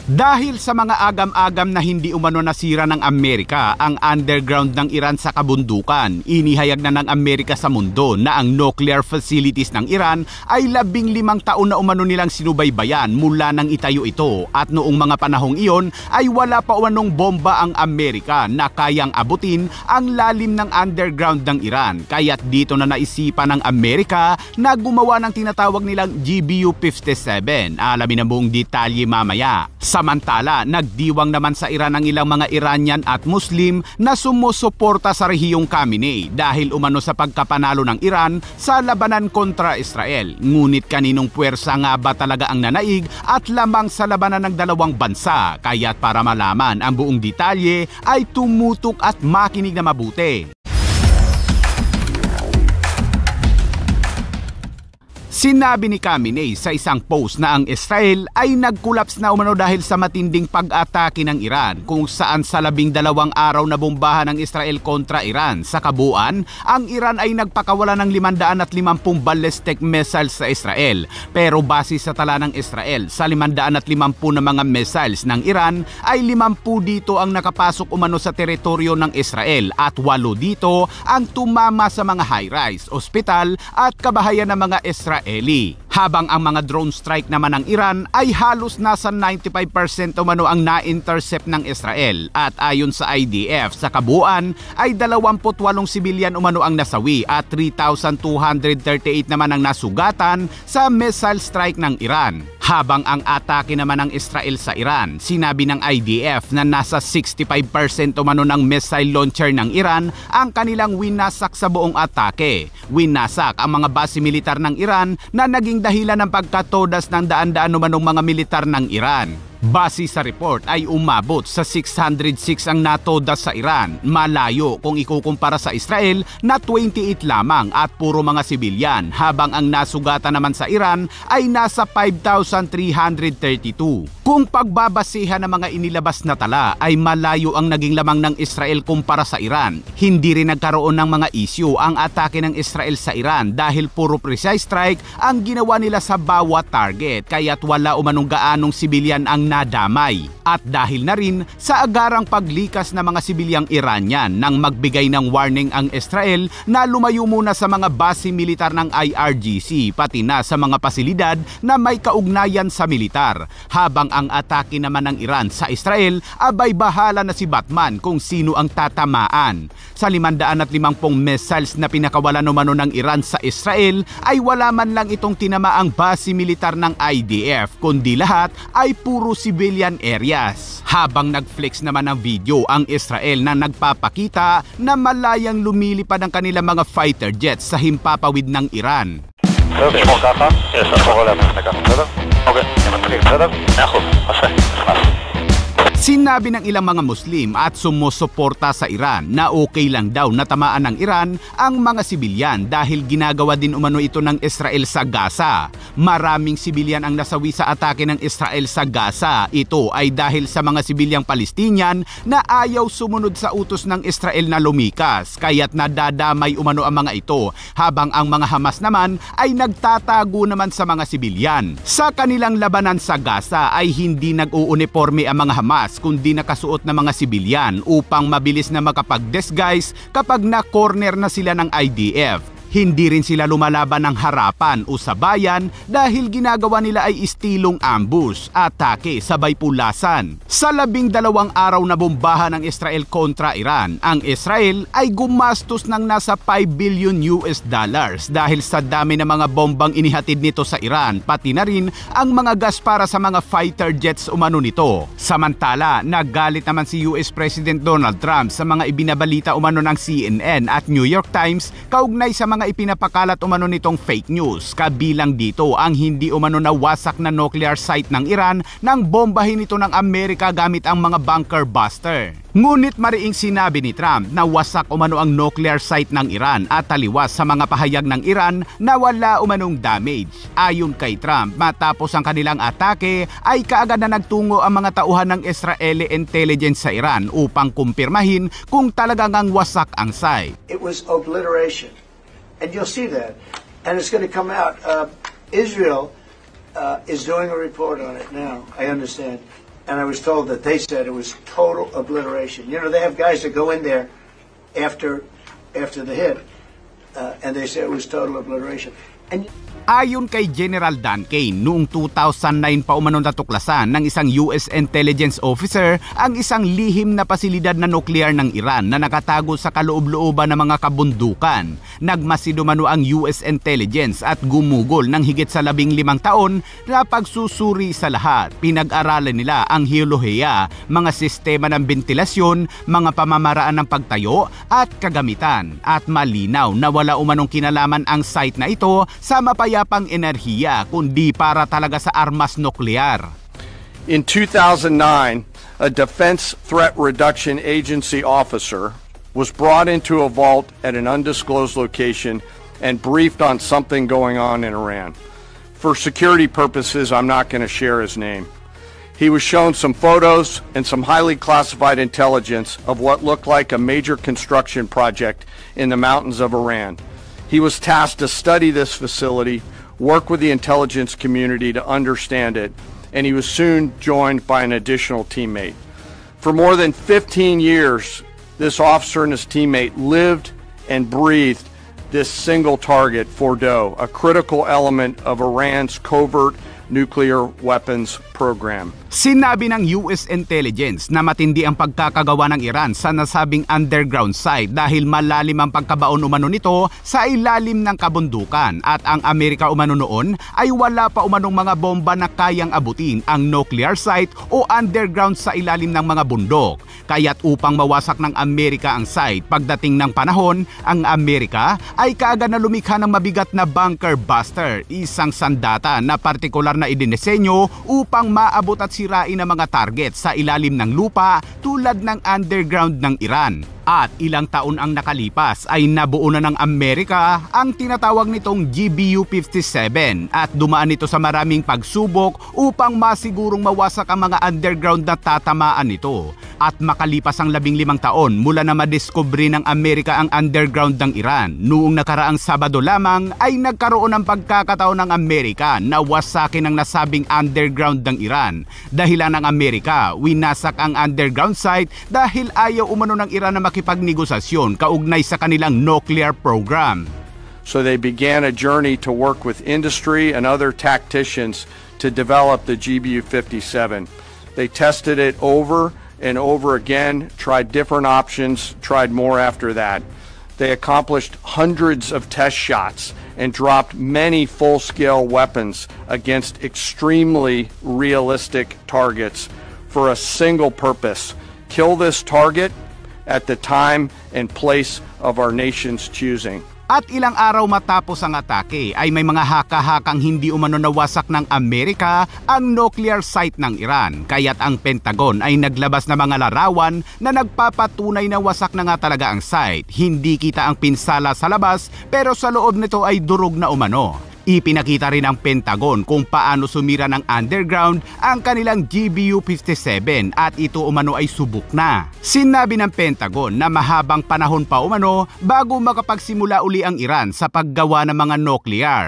Dahil sa mga agam-agam na hindi umano nasira ng Amerika ang underground ng Iran sa kabundukan, inihayag na ng Amerika sa mundo na ang nuclear facilities ng Iran ay 15 taon na umano nilang sinubaybayan mula nang itayo ito, at noong mga panahong iyon ay wala pa umanong bomba ang Amerika na kayang abutin ang lalim ng underground ng Iran. Kaya't dito na naisipan ng Amerika na gumawa ng tinatawag nilang GBU-57. Alamin ang buong detalye mamaya. Samantala, nagdiwang naman sa Iran ang ilang mga Iranian at Muslim na sumusuporta sa rehiyong Khamenei dahil umano sa pagkapanalo ng Iran sa labanan kontra Israel. Ngunit kaninong puwersa nga ba talaga ang nanaig at lamang sa labanan ng dalawang bansa? Kaya't para malaman ang buong detalye ay tumutok at makinig na mabuti. Sinabi ni Khamenei sa isang post na ang Israel ay nag-collapse na umano dahil sa matinding pag-atake ng Iran, kung saan sa 12 araw na bombahan ng Israel kontra Iran. Sa kabuuan, ang Iran ay nagpakawala ng 550 ballistic missiles sa Israel. Pero base sa tala ng Israel, sa 550 na mga missiles ng Iran ay 50 dito ang nakapasok umano sa teritoryo ng Israel at 8 dito ang tumama sa mga high-rise, ospital at kabahayan ng mga Israeli. Habang ang mga drone strike naman ng Iran ay halos nasa 95% umano ang na-intercept ng Israel, at ayon sa IDF sa kabuuan ay 28 sibilyan umano ang nasawi at 3,238 naman ang nasugatan sa missile strike ng Iran. Habang ang atake naman ng Israel sa Iran, sinabi ng IDF na nasa 65% umano ng missile launcher ng Iran ang kanilang winasak sa buong atake. Winasak ang mga base militar ng Iran na naging dahilan ng pagkatodas ng daan-daan umanong mga militar ng Iran. Base sa report ay umabot sa 606 ang natodas sa Iran, malayo kung ikukumpara sa Israel na 28 lamang at puro mga sibilyan, habang ang nasugatan naman sa Iran ay nasa 5,332. Kung pagbabasihan ng mga inilabas na tala ay malayo ang naging lamang ng Israel kumpara sa Iran. Hindi rin nagkaroon ng mga issue ang atake ng Israel sa Iran dahil puro precise strike ang ginawa nila sa bawat target, kaya't wala umanong gaanong sibilyan ang nadamay. At dahil na rin sa agarang paglikas ng mga sibilyang Iranian nang magbigay ng warning ang Israel na lumayo muna sa mga base militar ng IRGC pati na sa mga pasilidad na may kaugnayan sa militar. Habang ang atake naman ng Iran sa Israel, abay bahala na si Batman kung sino ang tatamaan. Sa 550 missiles na pinakawalan umano ng Iran sa Israel ay wala man lang itong tinamaang base militar ng IDF, kundi lahat ay puro civilian areas. Habang nag-flex naman ng video ang Israel na nagpapakita na malayang lumilipad ang kanilang mga fighter jets sa himpapawid ng Iran. Sinabi ng ilang mga Muslim at sumusuporta sa Iran na okay lang daw na tamaan ng Iran ang mga sibilyan dahil ginagawa din umano ito ng Israel sa Gaza. Maraming sibilyan ang nasawi sa atake ng Israel sa Gaza. Ito ay dahil sa mga sibilyang Palestinian na ayaw sumunod sa utos ng Israel na lumikas, kaya't nadadamay umano ang mga ito, habang ang mga Hamas naman ay nagtatago naman sa mga sibilyan. Sa kanilang labanan sa Gaza ay hindi nag-uuniforme ang mga Hamas kundi nakasuot na mga sibilyan upang mabilis na makapag-disguise kapag na-corner na sila ng IDF. Hindi rin sila lumalaban ng harapan o sabayan dahil ginagawa nila ay istilong ambush, atake sabay pulasan. Sa 12 araw na bombahan ng Israel kontra Iran, ang Israel ay gumastos ng nasa $5 billion dahil sa dami ng mga bombang inihatid nito sa Iran, pati na rin ang mga gas para sa mga fighter jets umano nito. Samantala, nagalit naman si US President Donald Trump sa mga ibinabalita umano ng CNN at New York Times kaugnay sa mga ipinapakalat umano nitong fake news. Kabilang dito ang hindi umano na wasak na nuclear site ng Iran nang bombahin ito ng Amerika gamit ang mga bunker buster. Ngunit mariing sinabi ni Trump na wasak umano ang nuclear site ng Iran at taliwas sa mga pahayag ng Iran na wala umanong damage. Ayon kay Trump, matapos ang kanilang atake ay kaagad na nagtungo ang mga tauhan ng Israeli intelligence sa Iran upang kumpirmahin kung talagang ang wasak ang site. It was obliteration. And you'll see that. And it's going to come out. Israel is doing a report on it now, I understand. and I was told that they said it was total obliteration. You know, they have guys that go in there after the hit, and they say it was total obliteration. And ayon kay General Dan Kane, noong 2009 pa umano natuklasan ng isang US intelligence officer ang isang lihim na pasilidad na nuklear ng Iran na nakatago sa kaloob-looban ng mga kabundukan. Nagmasido mano ang US intelligence at gumugol ng higit sa 15 taon na pagsusuri sa lahat. Pinag-aralan nila ang hiyoloheya, mga sistema ng bentilasyon, mga pamamaraan ng pagtayo at kagamitan. At malinaw na wala umanong kinalaman ang site na ito sa mapayapang enerhiya kundi para talaga sa armas nuklear. In 2009, a Defense Threat Reduction Agency officer was brought into a vault at an undisclosed location and briefed on something going on in Iran. For security purposes, I'm not going to share his name. He was shown some photos and some highly classified intelligence of what looked like a major construction project in the mountains of Iran. He was tasked to study this facility, work with the intelligence community to understand it, and he was soon joined by an additional teammate. For more than 15 years, this officer and his teammate lived and breathed this single target, Fordow, a critical element of Iran's covert nuclear weapons program. Sinabi ng US intelligence na matindi ang pagkakagawa ng Iran sa nasabing underground site dahil malalim ang pagkabaon umano nito sa ilalim ng kabundukan at ang Amerika umano noon ay wala pa umanong mga bomba na kayang abutin ang nuclear site o underground sa ilalim ng mga bundok. Kaya't upang mawasak ng Amerika ang site pagdating ng panahon, ang Amerika ay kaagad na lumikha ng mabigat na bunker buster, isang sandata na partikular na idinisenyo upang maabot at sirain ang mga target sa ilalim ng lupa tulad ng underground ng Iran. At ilang taon ang nakalipas ay nabuo na ng Amerika ang tinatawag nitong GBU-57 at dumaan ito sa maraming pagsubok upang masigurong mawasak ang mga underground na tatamaan nito. At makalipas ang 15 taon mula na madiskubre ng Amerika ang underground ng Iran, noong nakaraang Sabado lamang ay nagkaroon ng pagkakataon ng Amerika na wasakin ang nasabing underground ng Iran. Dahilan ng Amerika, winasak ang underground site dahil ayaw umano ng Iran na makipagnegosasyon kaugnay sa kanilang nuclear program. So they began a journey to work with industry and other tacticians to develop the GBU-57. They tested it over and over again, tried different options, tried more after that. They accomplished hundreds of test shots and dropped many full-scale weapons against extremely realistic targets for a single purpose: kill this target at the time and place of our nation's choosing. At ilang araw matapos ang atake ay may mga haka-hakang hindi umano nawasak ng Amerika ang nuclear site ng Iran. Kaya't ang Pentagon ay naglabas ng mga larawan na nagpapatunay na wasak na nga talaga ang site. Hindi kita ang pinsala sa labas pero sa loob nito ay durog na umano. Ipinakita rin ng Pentagon kung paano sumira ng underground ang kanilang GBU-57 at ito umano ay subok na. Sinabi ng Pentagon na mahabang panahon pa umano bago makapagsimula uli ang Iran sa paggawa ng mga nuclear.